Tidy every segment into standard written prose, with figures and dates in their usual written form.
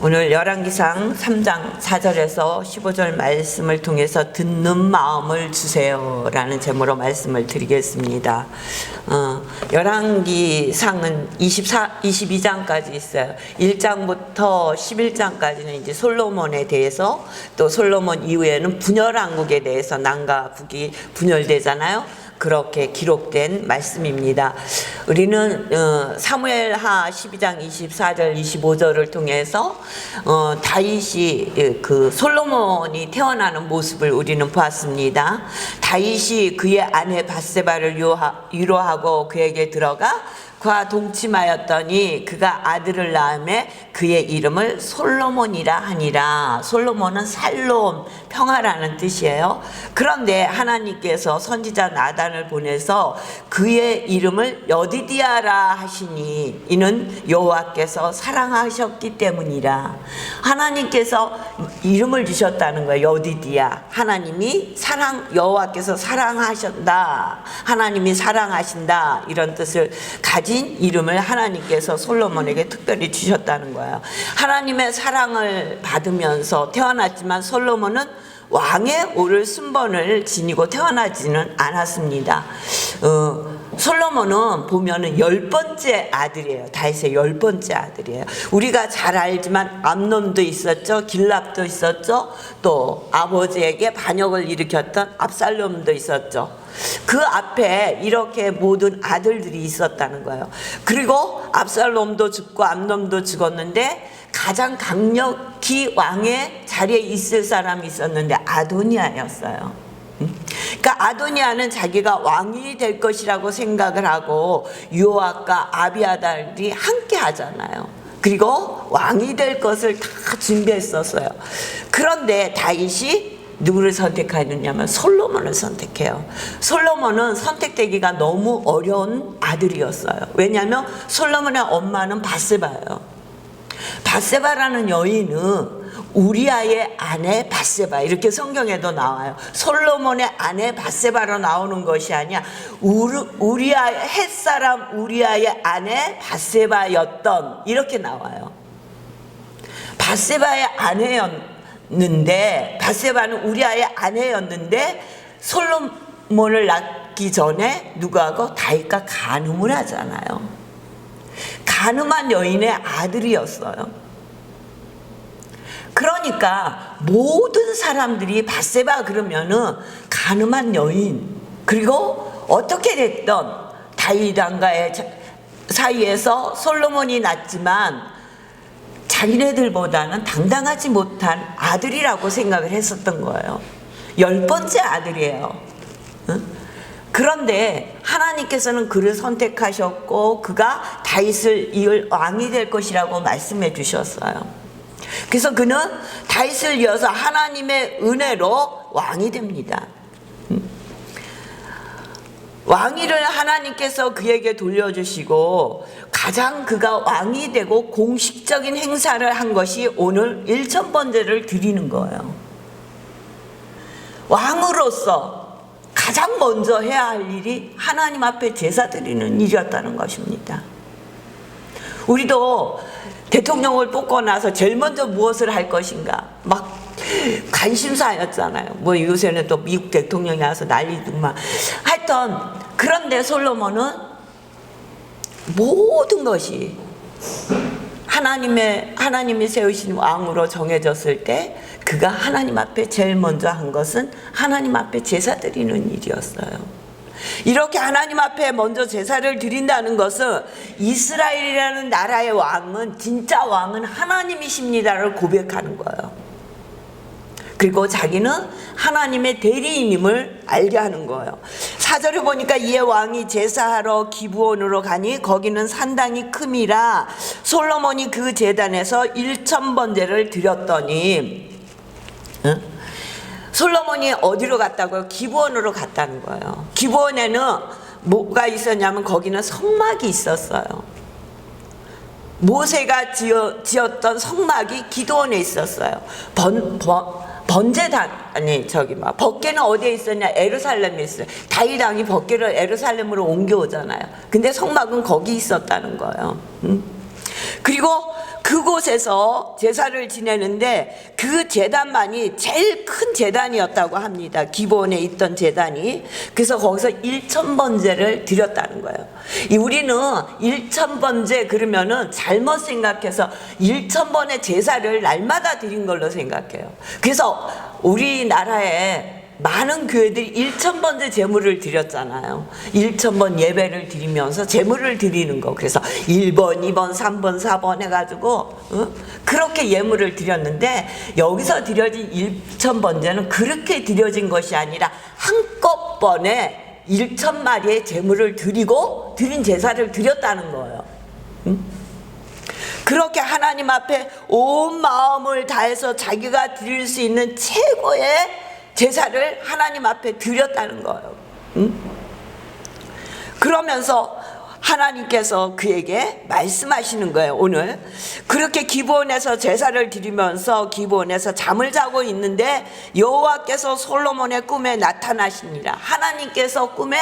오늘 열왕기상 3장 4절에서 15절 말씀을 통해서 듣는 마음을 주세요 라는 제목으로 말씀을 드리겠습니다. 열왕기상은 22장까지 있어요. 1장부터 11장까지는 이제 솔로몬에 대해서, 또 솔로몬 이후에는 분열왕국에 대해서 남과 북이 분열되잖아요. 그렇게 기록된 말씀입니다. 우리는 사무엘하 12장 24절 25절을 통해서 다윗이 그 솔로몬이 태어나는 모습을 우리는 보았습니다. 다윗이 그의 아내 밧세바를 위로하고 그에게 들어가 그와 동침하였더니 그가 아들을 낳음에 그의 이름을 솔로몬이라 하니라. 솔로몬은 살롬, 평화라는 뜻이에요. 그런데 하나님께서 선지자 나단을 보내서 그의 이름을 여디디아라 하시니 이는 여호와께서 사랑하셨기 때문이라. 하나님께서 이름을 주셨다는 거예요. 여디디아. 하나님이 여호와께서 사랑하신다, 하나님이 사랑하신다, 이런 뜻을 가진 이름을 하나님께서 솔로몬에게 특별히 주셨다는 거예요. 하나님의 사랑을 받으면서 태어났지만 솔로몬은 왕에 오를 순번을 지니고 태어나지는 않았습니다. 솔로몬은 보면은 10번째 아들이에요. 다윗의 10번째 아들이에요. 우리가 잘 알지만 암논도 있었죠. 길랍도 있었죠. 또 아버지에게 반역을 일으켰던 압살롬도 있었죠. 그 앞에 이렇게 모든 아들들이 있었다는 거예요. 그리고 압살롬도 죽고 암논도 죽었는데 가장 강력히 왕의 자리에 있을 사람이 있었는데 아도니아였어요. 그러니까 아도니아는 자기가 왕이 될 것이라고 생각을 하고 요압과 아비아달이 함께 하잖아요. 그리고 왕이 될 것을 다 준비했었어요. 그런데 다윗이 누구를 선택하느냐면 솔로몬을 선택해요. 솔로몬은 선택되기가 너무 어려운 아들이었어요. 왜냐하면 솔로몬의 엄마는 밧세바예요. 밧세바라는 여인은 우리아의 아내 밧세바, 이렇게 성경에도 나와요. 솔로몬의 아내 밧세바로 나오는 것이 아니야. 우리아의 햇사람 우리아의 아내 밧세바였던, 이렇게 나와요. 밧세바의 아내였는데, 밧세바는 우리아의 아내였는데 솔로몬을 낳기 전에 누구하고? 다윗과 간음을 하잖아요. 간음한 여인의 아들이었어요. 그러니까 모든 사람들이 밧세바 그러면은 간음한 여인, 그리고 어떻게 됐던 다윗 왕과의 사이에서 솔로몬이 낳지만 자기네들보다는 당당하지 못한 아들이라고 생각을 했었던 거예요. 10번째 아들이에요. 응? 그런데 하나님께서는 그를 선택하셨고 그가 다윗을 이을 왕이 될 것이라고 말씀해 주셨어요. 그래서 그는 다윗을 이어서 하나님의 은혜로 왕이 됩니다. 왕위를 하나님께서 그에게 돌려주시고 가장 그가 왕이 되고 공식적인 행사를 한 것이 오늘 1000번제를 드리는 거예요. 왕으로서 가장 먼저 해야 할 일이 하나님 앞에 제사 드리는 일이었다는 것입니다. 우리도 대통령을 뽑고 나서 제일 먼저 무엇을 할 것인가 막 관심사였잖아요. 뭐 요새는 또 미국 대통령이 와서 난리더만. 하여튼 그런데 솔로몬은 모든 것이 하나님이 세우신 왕으로 정해졌을 때 그가 하나님 앞에 제일 먼저 한 것은 하나님 앞에 제사 드리는 일이었어요. 이렇게 하나님 앞에 먼저 제사를 드린다는 것은 이스라엘이라는 나라의 왕은, 진짜 왕은 하나님이십니다를 고백하는 거예요. 그리고 자기는 하나님의 대리인임을 알게 하는 거예요. 4절에 보니까 이에 왕이 제사하러 기브온으로 가니 거기는 산당이 큼이라 솔로몬이 그 제단에서 1000번제를 드렸더니, 응? 솔로몬이 어디로 갔다고요? 기브온으로 갔다는 거예요. 기브온에는 뭐가 있었냐면 거기는 성막이 있었어요. 모세가 지었던 성막이 기드온에 있었어요. 법궤는 어디에 있었냐? 예루살렘에 있어요. 다윗 왕이 법궤를 예루살렘으로 옮겨오잖아요. 근데 성막은 거기 있었다는 거예요. 그리고 그곳에서 제사를 지내는데 그 제단만이 제일 큰 제단이었다고 합니다. 기브온에 있던 제단이. 그래서 거기서 1000번제를 드렸다는 거예요. 우리는 1000번제 그러면은 잘못 생각해서 1000번의 제사를 날마다 드린 걸로 생각해요. 그래서 우리나라에 많은 교회들이 1000번째 제물을 드렸잖아요. 1000번 예배를 드리면서 제물을 드리는 거. 그래서 1번, 2번, 3번, 4번 해가지고 그렇게 예물을 드렸는데, 여기서 드려진 1000번째는 그렇게 드려진 것이 아니라 한꺼번에 1000마리의 제물을 드리고 드린 제사를 드렸다는 거예요. 그렇게 하나님 앞에 온 마음을 다해서 자기가 드릴 수 있는 최고의 제사를 하나님 앞에 드렸다는 거예요. 그러면서 하나님께서 그에게 말씀하시는 거예요. 오늘 그렇게 기브온에서 제사를 드리면서 기브온에서 잠을 자고 있는데 여호와께서 솔로몬의 꿈에 나타나시니라. 하나님께서 꿈에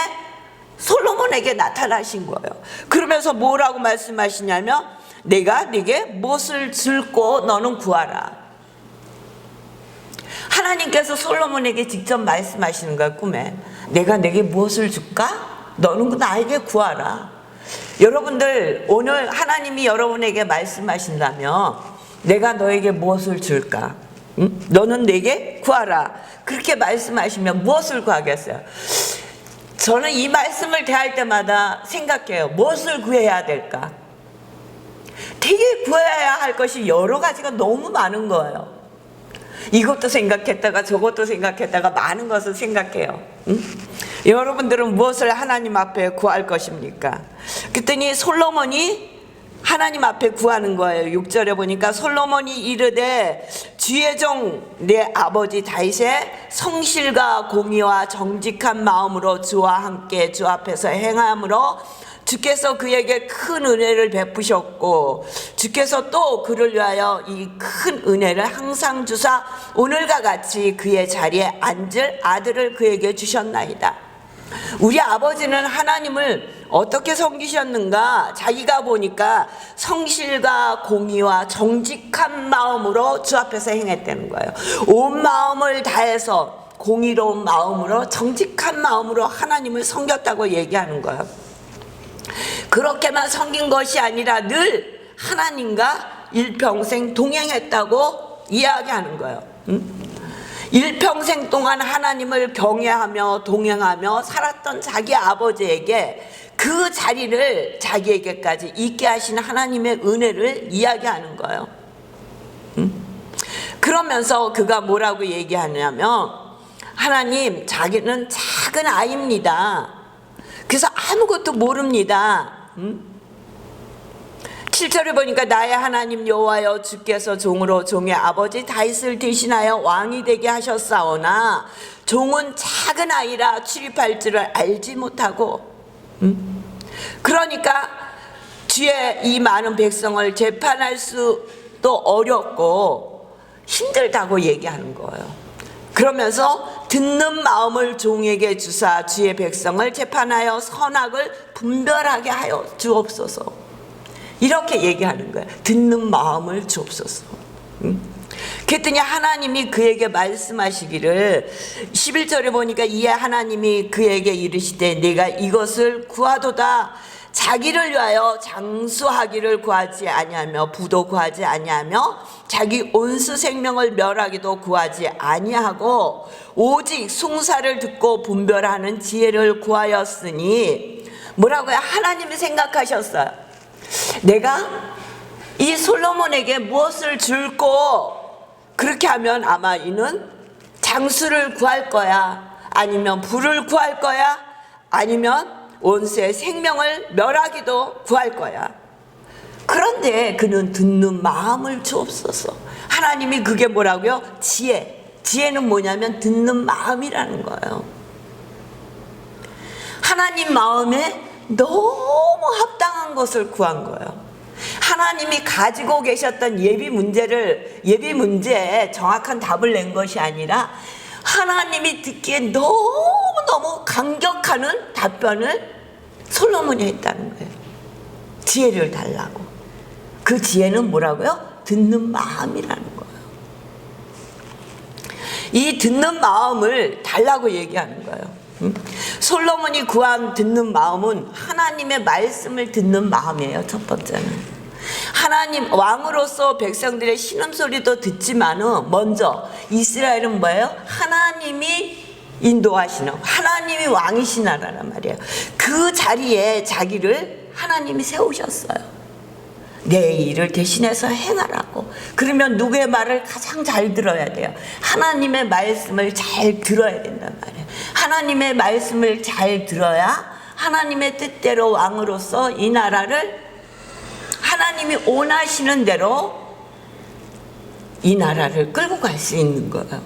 솔로몬에게 나타나신 거예요. 그러면서 뭐라고 말씀하시냐면, 내가 네게 못을 줄고 너는 구하라. 하나님께서 솔로몬에게 직접 말씀하시는 거야. 꿈에 내가 네게 무엇을 줄까? 너는 나에게 구하라. 여러분들, 오늘 하나님이 여러분에게 말씀하신다면 내가 너에게 무엇을 줄까? 너는 내게 구하라. 그렇게 말씀하시면 무엇을 구하겠어요? 저는 이 말씀을 대할 때마다 생각해요. 무엇을 구해야 될까? 되게 구해야 할 것이 여러 가지가 너무 많은 거예요. 이것도 생각했다가 저것도 생각했다가 많은 것을 생각해요. 여러분들은 무엇을 하나님 앞에 구할 것입니까? 그랬더니 솔로몬이 하나님 앞에 구하는 거예요. 6절에 보니까 솔로몬이 이르되 주의 종 내 아버지 다윗의 성실과 공의와 정직한 마음으로 주와 함께 주 앞에서 행함으로 주께서 그에게 큰 은혜를 베푸셨고 주께서 또 그를 위하여 이 큰 은혜를 항상 주사 오늘과 같이 그의 자리에 앉을 아들을 그에게 주셨나이다. 우리 아버지는 하나님을 어떻게 섬기셨는가? 자기가 보니까 성실과 공의와 정직한 마음으로 주 앞에서 행했다는 거예요. 온 마음을 다해서 공의로운 마음으로 정직한 마음으로 하나님을 섬겼다고 얘기하는 거예요. 그렇게만 섬긴 것이 아니라 늘 하나님과 일평생 동행했다고 이야기하는 거예요. 일평생 동안 하나님을 경외하며 동행하며 살았던 자기 아버지에게 그 자리를 자기에게까지 있게 하신 하나님의 은혜를 이야기하는 거예요. 그러면서 그가 뭐라고 얘기하냐면, 하나님, 자기는 작은 아이입니다. 그래서 아무것도 모릅니다. 7절에 보니까 나의 하나님 여호와여 주께서 종으로 종의 아버지 다윗을 대신하여 왕이 되게 하셨사오나 종은 작은 아이라 출입할 줄을 알지 못하고, 그러니까 주의 이 많은 백성을 재판할 수도 어렵고 힘들다고 얘기하는 거예요. 그러면서 듣는 마음을 종에게 주사 주의 백성을 재판하여 선악을 분별하게 하여 주옵소서. 이렇게 얘기하는 거예요. 듣는 마음을 주옵소서. 그랬더니 하나님이 그에게 말씀하시기를 11절에 보니까 이에 하나님이 그에게 이르시되 내가 이것을 구하도다. 자기를 위하여 장수하기를 구하지 아니하며 부도 구하지 아니하며 자기 온수 생명을 멸하기도 구하지 아니하고 오직 숭사를 듣고 분별하는 지혜를 구하였으니, 뭐라고요? 하나님이 생각하셨어요. 내가 이 솔로몬에게 무엇을 줄고 그렇게 하면 아마 이는 장수를 구할 거야, 아니면 부를 구할 거야, 아니면 온수의 생명을 멸하기도 구할 거야. 그런데 그는 듣는 마음을 주옵소서. 하나님이 그게 뭐라고요? 지혜는 뭐냐면 듣는 마음이라는 거예요. 하나님 마음에 너무 합당한 것을 구한 거예요. 하나님이 가지고 계셨던 예비 문제에 정확한 답을 낸 것이 아니라 하나님이 듣기에 너무너무 감격하는 답변을 솔로몬이 했다는 거예요. 지혜를 달라고. 그 지혜는 뭐라고요? 듣는 마음이라는 거예요. 이 듣는 마음을 달라고 얘기하는 거예요. 솔로몬이 구한 듣는 마음은 하나님의 말씀을 듣는 마음이에요. 첫 번째는 하나님 왕으로서 백성들의 신음소리도 듣지만은 먼저 이스라엘은 뭐예요? 하나님이 인도하시는, 하나님이 왕이시나라란 말이에요. 그 자리에 자기를 하나님이 세우셨어요. 내 일을 대신해서 행하라고. 그러면 누구의 말을 가장 잘 들어야 돼요? 하나님의 말씀을 잘 들어야 된단 말이에요. 하나님의 말씀을 잘 들어야 하나님의 뜻대로 왕으로서 이 나라를 하나님이 원하시는 대로 이 나라를 끌고 갈 수 있는 거예요.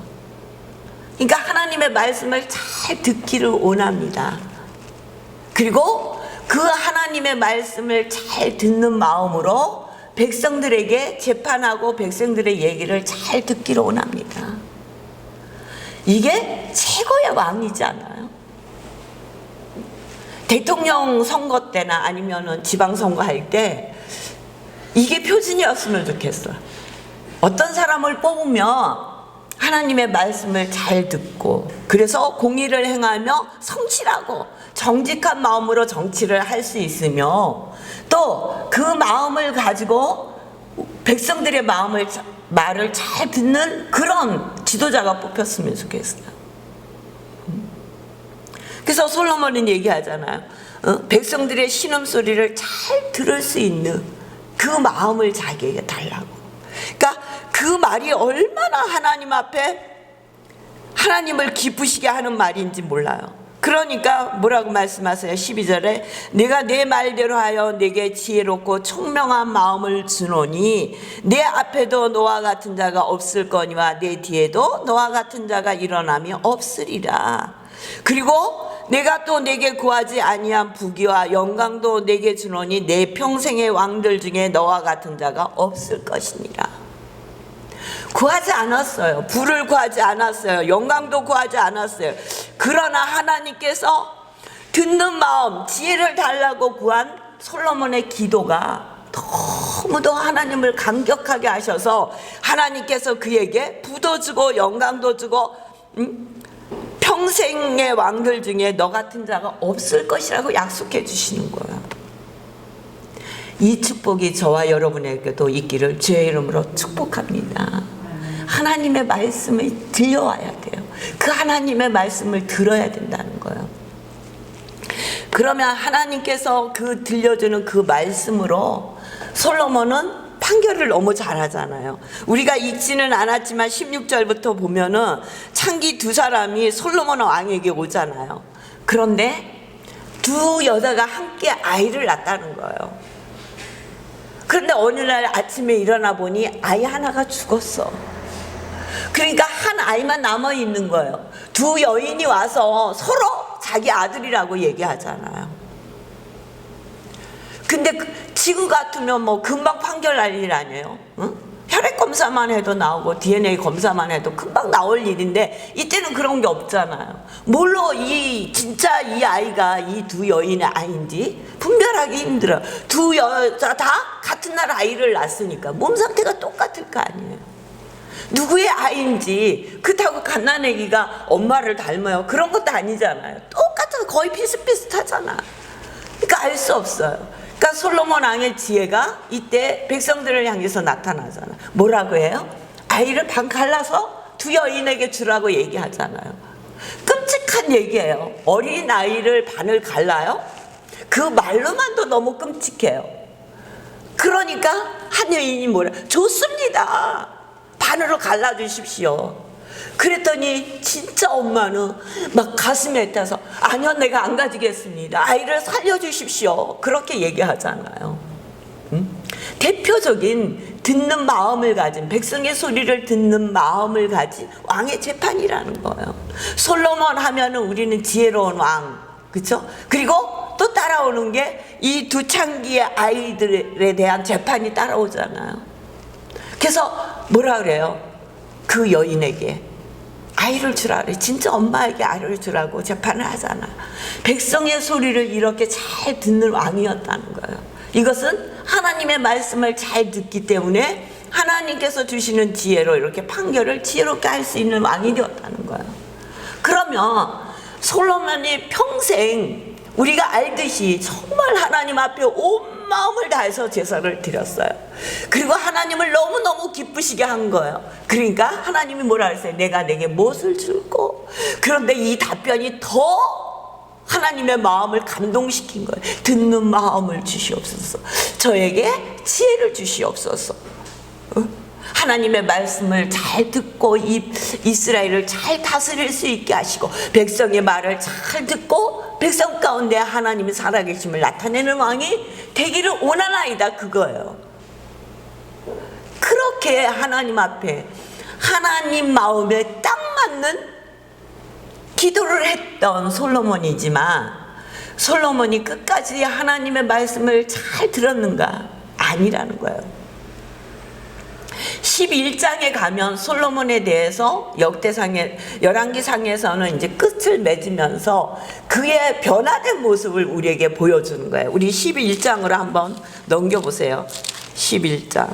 그러니까 하나님의 말씀을 잘 듣기를 원합니다. 그리고 그 하나님의 말씀을 잘 듣는 마음으로 백성들에게 재판하고 백성들의 얘기를 잘 듣기를 원합니다. 이게 최고의 왕이지 않아요? 대통령 선거 때나 아니면은 지방선거 할 때 이게 표준이었으면 좋겠어. 어떤 사람을 뽑으면 하나님의 말씀을 잘 듣고, 그래서 공의를 행하며 성실하고 정직한 마음으로 정치를 할 수 있으며, 또 그 마음을 가지고 백성들의 말을 잘 듣는 그런 지도자가 뽑혔으면 좋겠어요. 그래서 솔로몬은 얘기하잖아요. 백성들의 신음소리를 잘 들을 수 있는 그 마음을 자기에게 달라고. 그러니까 그 말이 얼마나 하나님 앞에 하나님을 기쁘시게 하는 말인지 몰라요. 그러니까 뭐라고 말씀하세요? 12절에 내가 내 말대로 하여 내게 지혜롭고 총명한 마음을 주노니 내 앞에도 너와 같은 자가 없을 거니와 내 뒤에도 너와 같은 자가 일어남이 없으리라. 그리고 내가 또 내게 구하지 아니한 부귀와 영광도 내게 주노니 내 평생의 왕들 중에 너와 같은 자가 없을 것이니라. 구하지 않았어요. 부를 구하지 않았어요. 영광도 구하지 않았어요. 그러나 하나님께서 듣는 마음, 지혜를 달라고 구한 솔로몬의 기도가 너무도 하나님을 감격하게 하셔서 하나님께서 그에게 부도 주고 영광도 주고 평생의 왕들 중에 너 같은 자가 없을 것이라고 약속해 주시는 거예요. 이 축복이 저와 여러분에게도 있기를 주의 이름으로 축복합니다. 하나님의 말씀을 들려와야 돼요. 그 하나님의 말씀을 들어야 된다는 거예요. 그러면 하나님께서 그 들려주는 그 말씀으로 솔로몬은 판결을 너무 잘하잖아요. 우리가 읽지는 않았지만 16절부터 보면은 창기 두 사람이 솔로몬 왕에게 오잖아요. 그런데 두 여자가 함께 아이를 낳았다는 거예요. 그런데 어느 날 아침에 일어나 보니 아이 하나가 죽었어. 그러니까 한 아이만 남아 있는 거예요. 두 여인이 와서 서로 자기 아들이라고 얘기하잖아요. 근데 지금 같으면 뭐 금방 판결 날 일 아니에요? 응? 혈액 검사만 해도 나오고 DNA 검사만 해도 금방 나올 일인데 이때는 그런 게 없잖아요. 물론 진짜 이 아이가 이 두 여인의 아이인지 분별하기 힘들어요. 두 여자 다 같은 날 아이를 낳았으니까 몸 상태가 똑같을 거 아니에요. 누구의 아이인지 그렇다고 갓난아기가 엄마를 닮아요. 그런 것도 아니잖아요. 똑같아서 거의 비슷비슷하잖아. 그러니까 알 수 없어요. 그러니까 솔로몬 왕의 지혜가 이때 백성들을 향해서 나타나잖아. 뭐라고 해요? 아이를 반 갈라서 두 여인에게 주라고 얘기하잖아요. 끔찍한 얘기예요. 어린 아이를 반을 갈라요? 그 말로만도 너무 끔찍해요. 그러니까 한 여인이 뭐라? 좋습니다. 반으로 갈라주십시오. 그랬더니 진짜 엄마는 막 가슴에 타서 아니요, 내가 안 가지겠습니다. 아이를 살려주십시오. 그렇게 얘기하잖아요. 대표적인 듣는 마음을 가진, 백성의 소리를 듣는 마음을 가진 왕의 재판이라는 거예요. 솔로몬 하면은 우리는 지혜로운 왕, 그렇죠? 그리고 또 따라오는 게 이 두 창기의 아이들에 대한 재판이 따라오잖아요. 그래서 뭐라 그래요? 그 여인에게 아이를 주라 그래. 진짜 엄마에게 아이를 주라고 재판을 하잖아. 백성의 소리를 이렇게 잘 듣는 왕이었다는 거예요. 이것은 하나님의 말씀을 잘 듣기 때문에 하나님께서 주시는 지혜로 이렇게 판결을 지혜롭게 할 수 있는 왕이 되었다는 거예요. 그러면 솔로몬이 평생 우리가 알듯이 정말 하나님 앞에 온 마음을 다해서 제사를 드렸어요. 그리고 하나님을 너무너무 기쁘시게 한 거예요. 그러니까 하나님이 뭐라 했어요? 내가 내게 무엇을 줄고? 그런데 이 답변이 더 하나님의 마음을 감동시킨 거예요. 듣는 마음을 주시옵소서. 저에게 지혜를 주시옵소서. 하나님의 말씀을 잘 듣고 이스라엘을 잘 다스릴 수 있게 하시고 백성의 말을 잘 듣고 백성 가운데 하나님의 살아계심을 나타내는 왕이 되기를 원하나이다, 그거예요. 그렇게 하나님 앞에 하나님 마음에 딱 맞는 기도를 했던 솔로몬이지만 솔로몬이 끝까지 하나님의 말씀을 잘 들었는가? 아니라는 거예요. 11장에 가면 솔로몬에 대해서 열왕기상에서는 이제 끝을 맺으면서 그의 변화된 모습을 우리에게 보여주는 거예요. 우리 11장으로 한번 넘겨보세요. 11장.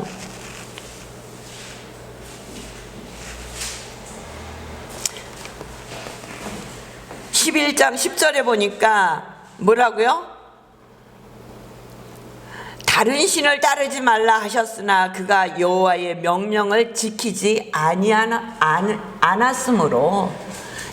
11장 10절에 보니까 뭐라고요? 다른 신을 따르지 말라 하셨으나 그가 여호와의 명령을 지키지 않았으므로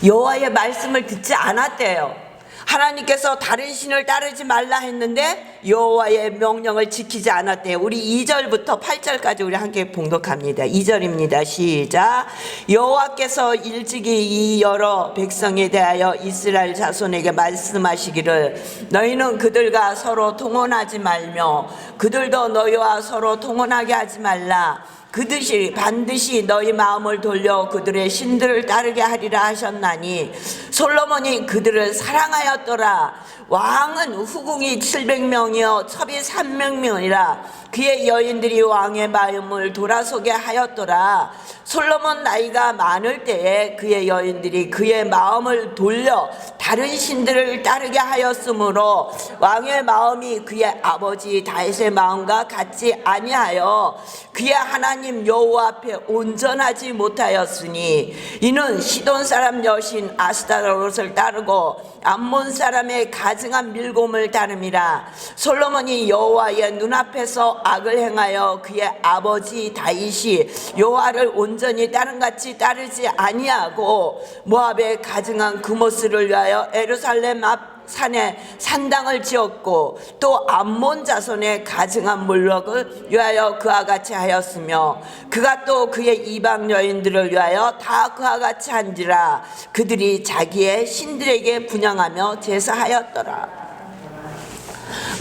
여호와의 말씀을 듣지 않았대요. 하나님께서 다른 신을 따르지 말라 했는데 여호와의 명령을 지키지 않았대요. 우리 2절부터 8절까지 우리 함께 봉독합니다. 2절입니다. 시작. 여호와께서 일찍이 이 여러 백성에 대하여 이스라엘 자손에게 말씀하시기를 너희는 그들과 서로 통혼하지 말며 그들도 너희와 서로 통혼하게 하지 말라. 그들이 반드시 너희 마음을 돌려 그들의 신들을 따르게 하리라 하셨나니 솔로몬이 그들을 사랑하였더라. 왕은 후궁이 700명이요 첩이 300명이라 그의 여인들이 왕의 마음을 돌아서게 하였더라. 솔로몬 나이가 많을 때에 그의 여인들이 그의 마음을 돌려 다른 신들을 따르게 하였으므로 왕의 마음이 그의 아버지 다윗의 마음과 같지 아니하여 그의 하나님 여호와 앞에 온전하지 못하였으니 이는 시돈 사람 여신 아스타롯을 따르고 암몬 사람의 가증한 밀곰을 따름이라. 솔로몬이 여호와의 눈앞에서 악을 행하여 그의 아버지 다윗이 여호와를 온전히 따름같이 따르지 아니하고 모압의 가증한 그모스를 위하여 예루살렘 앞 산에 산당을 지었고 또 암몬 자손의 가증한 몰록을 위하여 그와 같이 하였으며 그가 또 그의 이방 여인들을 위하여 다 그와 같이 한지라. 그들이 자기의 신들에게 분향하며 제사하였더라.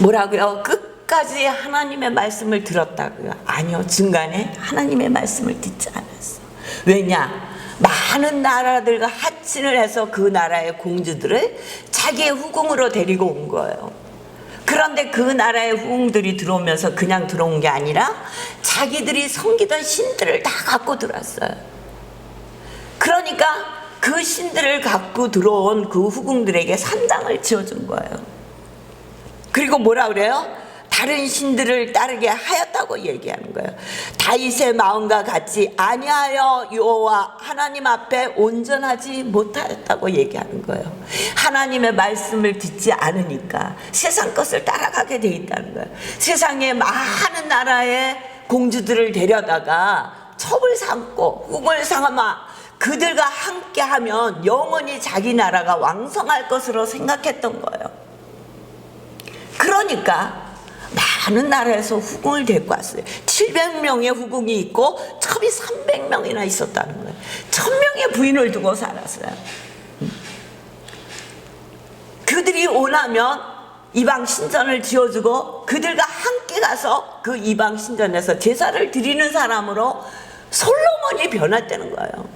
뭐라고요? 끝까지 하나님의 말씀을 들었다고요? 아니요, 중간에 하나님의 말씀을 듣지 않았어. 왜냐? 많은 나라들과 합친을 해서 그 나라의 공주들을 자기의 후궁으로 데리고 온 거예요. 그런데 그 나라의 후궁들이 들어오면서 그냥 들어온 게 아니라 자기들이 섬기던 신들을 다 갖고 들어왔어요. 그러니까 그 신들을 갖고 들어온 그 후궁들에게 산당을 지어준 거예요. 그리고 뭐라 그래요? 다른 신들을 따르게 하였다고 얘기하는 거예요. 다윗의 마음과 같이 아니하여 여호와 하나님 앞에 온전하지 못하였다고 얘기하는 거예요. 하나님의 말씀을 듣지 않으니까 세상 것을 따라가게 돼 있다는 거예요. 세상의 많은 나라의 공주들을 데려다가 첩을 삼고 후궁을 삼아 그들과 함께하면 영원히 자기 나라가 왕성할 것으로 생각했던 거예요. 그러니까 많은 나라에서 후궁을 데리고 왔어요. 700명의 후궁이 있고 첩이 300명이나 있었다는 거예요. 1000명의 부인을 두고 살았어요. 그들이 원하면 이방 신전을 지어주고 그들과 함께 가서 그 이방 신전에서 제사를 드리는 사람으로 솔로몬이 변화되는 거예요.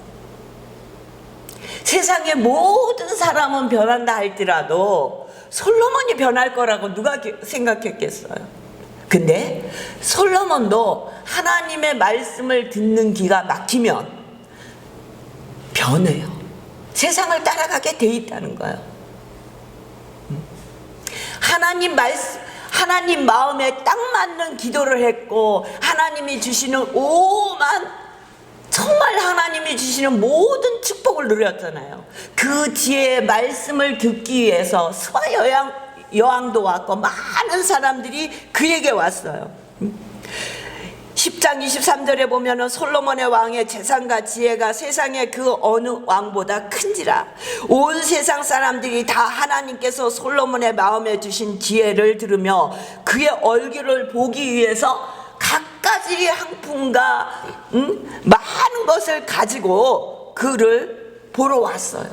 세상의 모든 사람은 변한다 할지라도 솔로몬이 변할 거라고 누가 생각했겠어요? 근데 솔로몬도 하나님의 말씀을 듣는 귀가 막히면 변해요. 세상을 하나님 마음에 딱 맞는 기도를 했고 하나님이 주시는 정말 하나님이 주시는 모든 축복을 누렸잖아요. 그 뒤에 말씀을 듣기 위해서 스바 여왕도 왔고 많은 사람들이 그에게 왔어요. 10장 23절에 보면은 솔로몬의 왕의 재산과 지혜가 세상의 그 어느 왕보다 큰지라. 온 세상 사람들이 다 하나님께서 솔로몬의 마음에 주신 지혜를 들으며 그의 얼굴을 보기 위해서 갖가지 향품과 많은 것을 가지고 그를 보러 왔어요.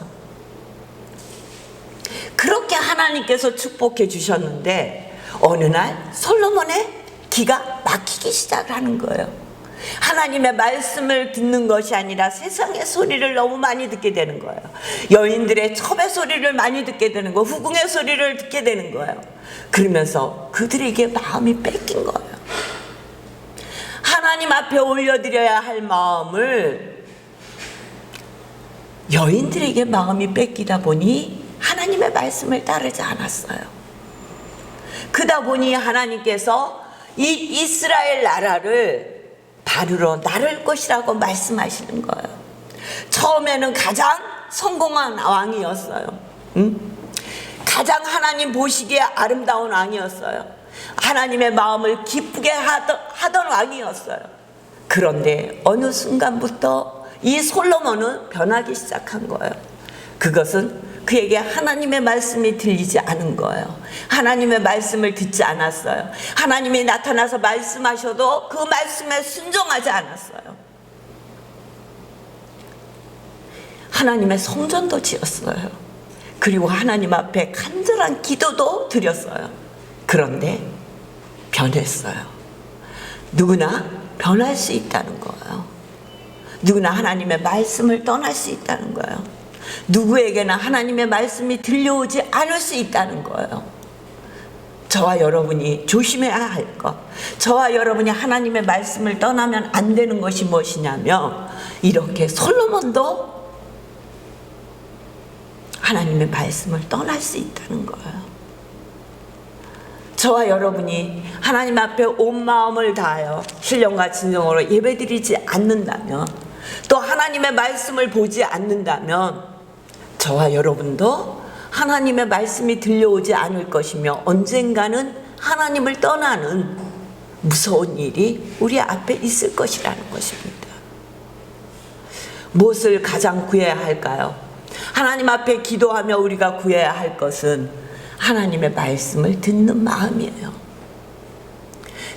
그렇게 하나님께서 축복해 주셨는데 어느 날 솔로몬의 기가 막히기 시작하는 거예요. 하나님의 말씀을 듣는 것이 아니라 세상의 소리를 너무 많이 듣게 되는 거예요. 여인들의 첩의 소리를 많이 듣게 되는 거예요. 후궁의 소리를 듣게 되는 거예요. 그러면서 그들에게 마음이 뺏긴 거예요. 하나님 앞에 올려드려야 할 마음을 여인들에게 마음이 뺏기다 보니 하나님의 말씀을 따르지 않았어요. 그러다 보니 하나님께서 이 이스라엘 나라를 바르러 나를 것이라고 말씀하시는 거예요. 처음에는 가장 성공한 왕이었어요. 가장 하나님 보시기에 아름다운 왕이었어요. 하나님의 마음을 기쁘게 하던 왕이었어요. 그런데 어느 순간부터 이 솔로몬은 변하기 시작한 거예요. 그것은 그에게 하나님의 말씀이 들리지 않은 거예요. 하나님의 말씀을 듣지 않았어요. 하나님이 나타나서 말씀하셔도 그 말씀에 순종하지 않았어요. 하나님의 성전도 지었어요. 그리고 하나님 앞에 간절한 기도도 드렸어요. 그런데 변했어요. 누구나 변할 수 있다는 거예요. 누구나 하나님의 말씀을 떠날 수 있다는 거예요. 누구에게나 하나님의 말씀이 들려오지 않을 수 있다는 거예요. 저와 여러분이 조심해야 할 것, 저와 여러분이 하나님의 말씀을 떠나면 안 되는 것이 무엇이냐면 이렇게 솔로몬도 하나님의 말씀을 떠날 수 있다는 거예요. 저와 여러분이 하나님 앞에 온 마음을 다하여 신령과 진정으로 예배드리지 않는다면, 또 하나님의 말씀을 보지 않는다면 저와 여러분도 하나님의 말씀이 들려오지 않을 것이며 언젠가는 하나님을 떠나는 무서운 일이 우리 앞에 있을 것이라는 것입니다. 무엇을 가장 구해야 할까요? 하나님 앞에 기도하며 우리가 구해야 할 것은 하나님의 말씀을 듣는 마음이에요.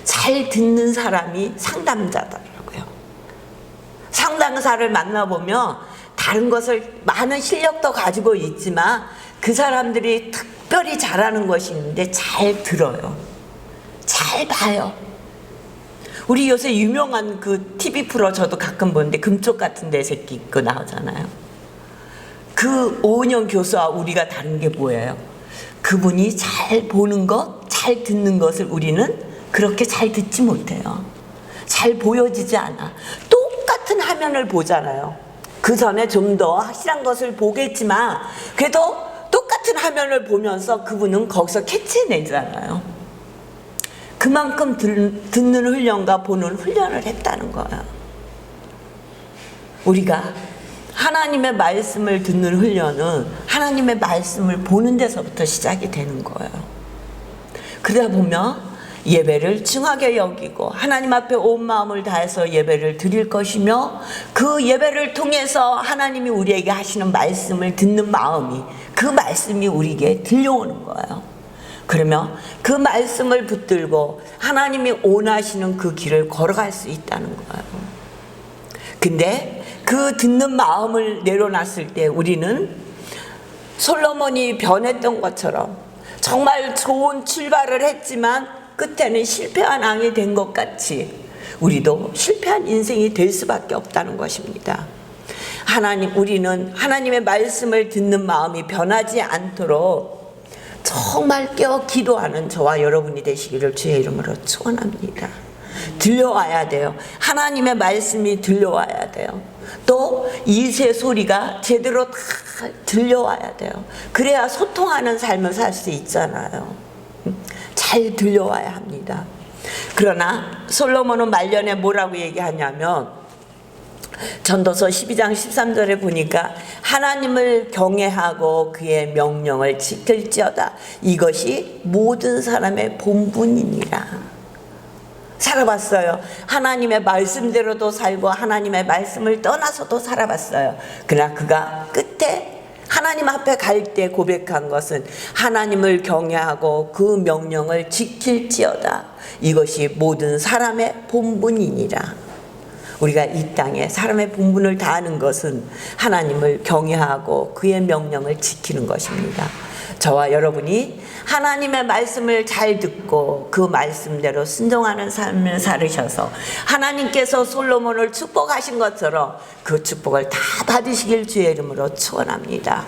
잘 듣는 사람이 상담자더라고요. 상담사를 만나보면 다른 것을 많은 실력도 가지고 있지만 그 사람들이 특별히 잘하는 것이 있는데 잘 들어요. 잘 봐요. 우리 요새 유명한 그 TV 프로 저도 가끔 보는데 금쪽 같은 데 새끼 그 나오잖아요. 그 오은영 교수와 우리가 다른 게 뭐예요? 그분이 잘 보는 것, 잘 듣는 것을 우리는 그렇게 잘 듣지 못해요. 잘 보여지지 않아. 똑같은 화면을 보잖아요. 그 전에 좀 더 확실한 것을 보겠지만 그래도 똑같은 화면을 보면서 그분은 거기서 캐치해내잖아요. 그만큼 듣는 훈련과 보는 훈련을 했다는 거예요. 우리가 하나님의 말씀을 듣는 훈련은 하나님의 말씀을 보는 데서부터 시작이 되는 거예요. 그러다 보면 예배를 중하게 여기고 하나님 앞에 온 마음을 다해서 예배를 드릴 것이며 그 예배를 통해서 하나님이 우리에게 하시는 말씀을 듣는 마음이, 그 말씀이 우리에게 들려오는 거예요. 그러면 그 말씀을 붙들고 하나님이 원하시는 그 길을 걸어갈 수 있다는 거예요. 근데 그 듣는 마음을 내려놨을 때 우리는 솔로몬이 변했던 것처럼 정말 좋은 출발을 했지만 끝에는 실패한 왕이 된 것 같이 우리도 실패한 인생이 될 수밖에 없다는 것입니다. 우리는 하나님의 말씀을 듣는 마음이 변하지 않도록 정말 깨어 기도하는 저와 여러분이 되시기를 주의 이름으로 축원합니다. 들려와야 돼요. 하나님의 말씀이 들려와야 돼요. 또 이세 소리가 제대로 다 들려와야 돼요. 그래야 소통하는 삶을 살 수 있잖아요. 잘 잘 들려와야 합니다. 그러나 솔로몬은 말년에 뭐라고 얘기하냐면 전도서 12장 13절에 보니까 하나님을 경외하고 그의 명령을 지킬지어다. 이것이 모든 사람의 본분이니라. 살아봤어요. 하나님의 말씀대로도 살고 하나님의 말씀을 떠나서도 살아봤어요. 그러나 그가 끝에 하나님 앞에 갈 때 고백한 것은 하나님을 경외하고 그 명령을 지킬지어다. 이것이 모든 사람의 본분이니라. 우리가 이 땅에 사람의 본분을 다하는 것은 하나님을 경외하고 그의 명령을 지키는 것입니다. 저와 여러분이 하나님의 말씀을 잘 듣고 그 말씀대로 순종하는 삶을 살으셔서 하나님께서 솔로몬을 축복하신 것처럼 그 축복을 다 받으시길 주의 이름으로 축원합니다.